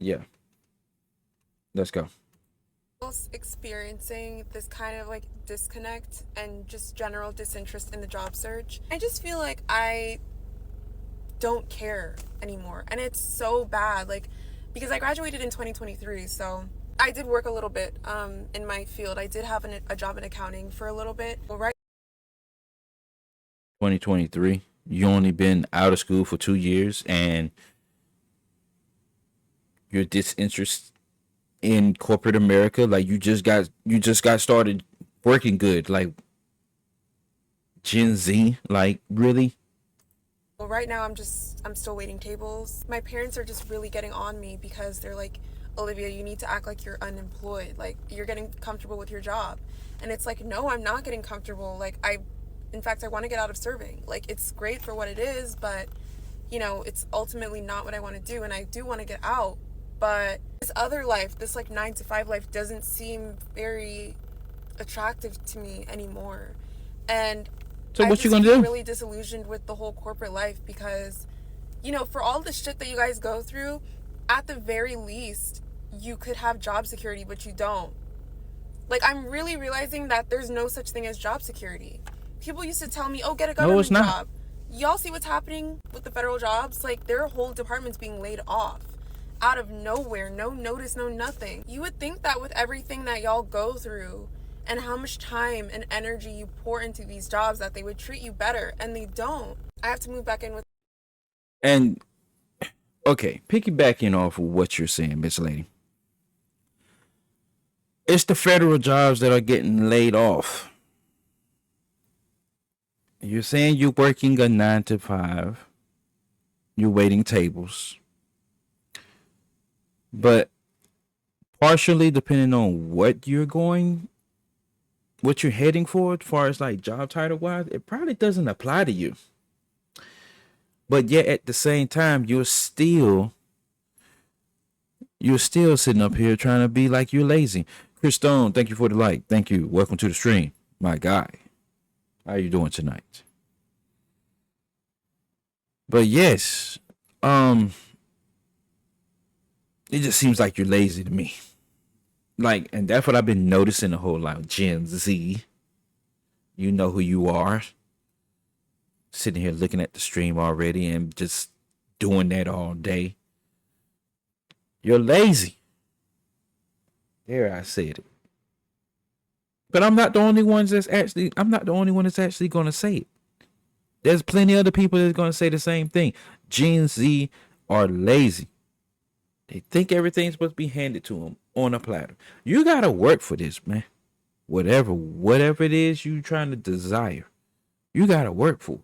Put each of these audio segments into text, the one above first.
Yeah, let's go. Experiencing this kind of like disconnect and just general disinterest in the job search. I just feel like I don't care anymore. And it's so bad. Like, because I graduated in 2023, so I did work a little bit in my field. I did have a job in accounting for a little bit. Well, right 2023. You only been out of school for 2 years, and you're disinterested in corporate America. Like you just got started working good. Like Gen Z. Like really. well, right now I'm still waiting tables. My parents are just really getting on me because they're like, Olivia, you need to act like you're unemployed. Like you're getting comfortable with your job. And it's like, no, I'm not getting comfortable. Like in fact, I want to get out of serving. Like it's great for what it is, but it's ultimately not what I want to do. And I do want to get out. But this other life, this like 9 to 5 life doesn't seem very attractive to me anymore. And So I what you just gonna feel do? really disillusioned with the whole corporate life because, for all the shit that you guys go through, at the very least, you could have job security, but you don't. Like, I'm really realizing that there's no such thing as job security. People used to tell me, oh, get a No, it's government not. job. Y'all see what's happening with the federal jobs? Like, their whole department's being laid off out of nowhere, no notice, no nothing. You would think that with everything that y'all go through and how much time and energy you pour into these jobs that they would treat you better, and they don't. I have to move back in with And okay, piggybacking off of what you're saying, Miss Lady, it's the federal jobs that are getting laid off. You're saying you're working a 9 to 5. You're waiting tables, but partially depending on what you're heading for, as far as like job title wise, it probably doesn't apply to you. But yet at the same time, you're still sitting up here trying to be like you're lazy. Chris Stone, thank you for the like. Thank you. Welcome to the stream, my guy. How you doing tonight? But yes, um, it just seems like you're lazy to me. Like, and that's what I've been noticing a whole lot. Gen Z, you know who you are. Sitting here looking at the stream already and just doing that all day. You're lazy. There, I said it. But I'm not the only one that's actually gonna say it. There's plenty of other people that's gonna say the same thing. Gen Z are lazy. They think everything's supposed to be handed to them on a platter. You gotta work for this, man. Whatever it is you trying to desire, you gotta work for.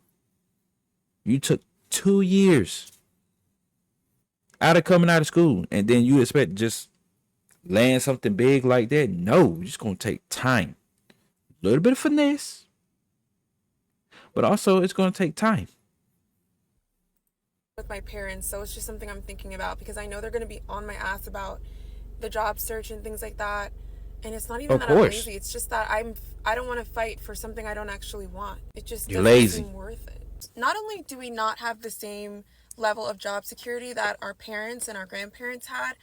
You took 2 years out of coming out of school, and then you expect to just land something big like that? No, it's gonna take time, a little bit of finesse, but also it's gonna take time. my parents. So it's just something I'm thinking about because I know they're going to be on my ass about the job search and things like that. And it's not even Of that I'm course, lazy. It's just that I don't want to fight for something I don't actually want. It just you're doesn't lazy. seem worth it. Not only do we not have the same level of job security that our parents and our grandparents had,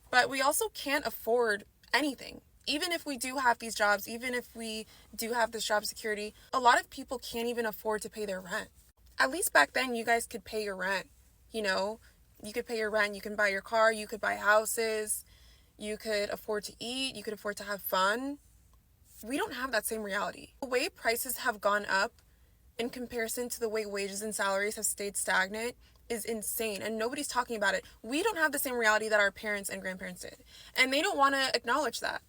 but we also can't afford anything. Even if we do have these jobs, even if we do have this job security, a lot of people can't even afford to pay their rent. At least back then, you guys could pay your rent. You know, you could pay your rent, you can buy your car, you could buy houses, you could afford to eat, you could afford to have fun. We don't have that same reality. The way prices have gone up in comparison to the way wages and salaries have stayed stagnant is insane, and nobody's talking about it. We don't have the same reality that our parents and grandparents did, and they don't want to acknowledge that.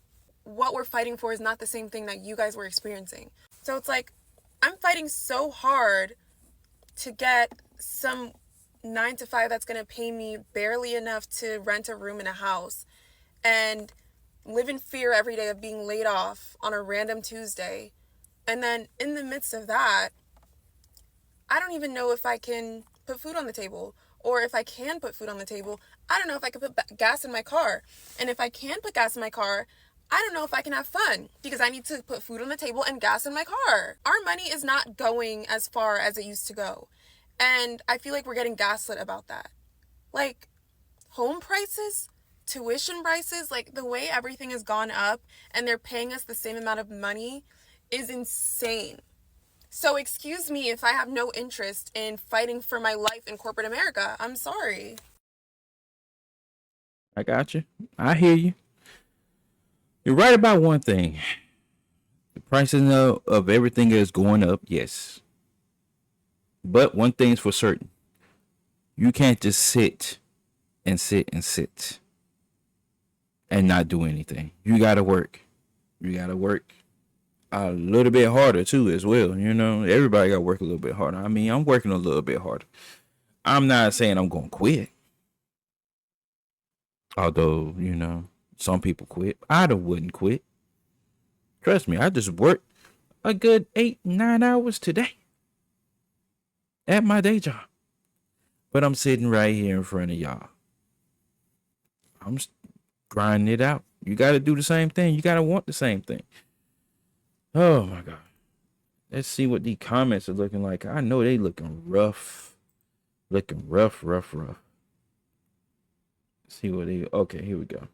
What we're fighting for is not the same thing that you guys were experiencing. So it's like, I'm fighting so hard to get some 9 to 5 that's going to pay me barely enough to rent a room in a house and live in fear every day of being laid off on a random Tuesday. And then in the midst of that, I don't even know if I can put food on the table, or if I can put food on the table, I don't know if I can put gas in my car. And if I can put gas in my car, I don't know if I can have fun because I need to put food on the table and gas in my car. Our money is not going as far as it used to go. And I feel like we're getting gaslit about that. Like, home prices tuition prices, like the way everything has gone up and they're paying us the same amount of money is insane. So excuse me if I have no interest in fighting for my life in corporate America. I'm sorry. I got you. I hear you. You're right about one thing. The prices of everything is going up, yes. But one thing's for certain. You can't just sit and sit and sit and not do anything. You gotta work. You gotta work a little bit harder too, as well. You know, everybody gotta work a little bit harder. I mean, I'm working a little bit harder. I'm not saying I'm gonna quit. Although, you know, some people quit. I wouldn't quit. Trust me, I just worked a good 8, 9 hours today at my day job. But I'm sitting right here in front of y'all. I'm grinding it out. You got to do the same thing. You got to want the same thing. Oh my God. Let's see what the comments are looking like. I know they looking rough. Looking rough. Let's see what they, okay, here we go.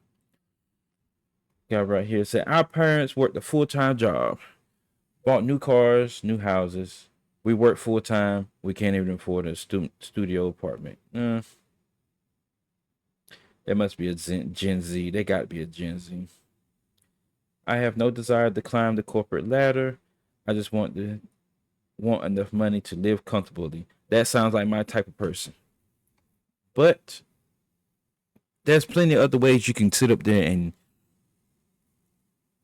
Got right here, said our parents worked a full-time job, bought new cars, new houses. We work full-time. We can't even afford a studio apartment. There must be a Gen Z. They got to be a Gen Z. I have no desire to climb the corporate ladder. I just want enough money to live comfortably. That sounds like my type of person. But there's plenty of other ways you can sit up there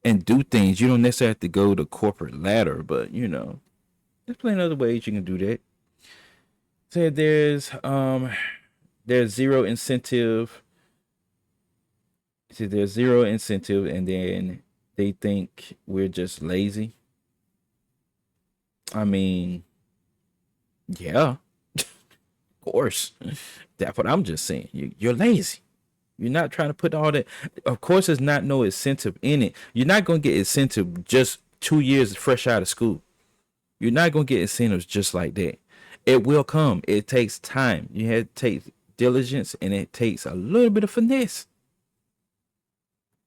and do things. You don't necessarily have to go the corporate ladder, but you know, there's plenty of other ways you can do that. Said there's zero incentive. See, there's zero incentive, and then they think we're just lazy. I mean, yeah, of course. That's what I'm just saying. You're lazy. You're not trying to put all that. Of course, there's not no incentive in it. You're not going to get incentive just 2 years fresh out of school. You're not going to get incentives just like that. It will come. It takes time. You have to take diligence, and it takes a little bit of finesse.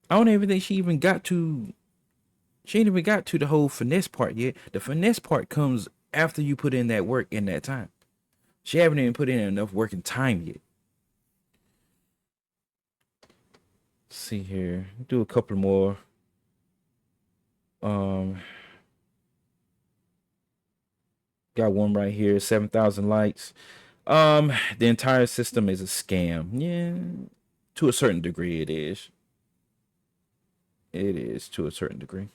I don't even think she ain't even got to the whole finesse part yet. The finesse part comes after you put in that work in that time. She haven't even put in enough work and time yet. Let's see here. Do a couple more. Got one right here. 7,000 likes. The entire system is a scam. Yeah, to a certain degree, it is. It is to a certain degree.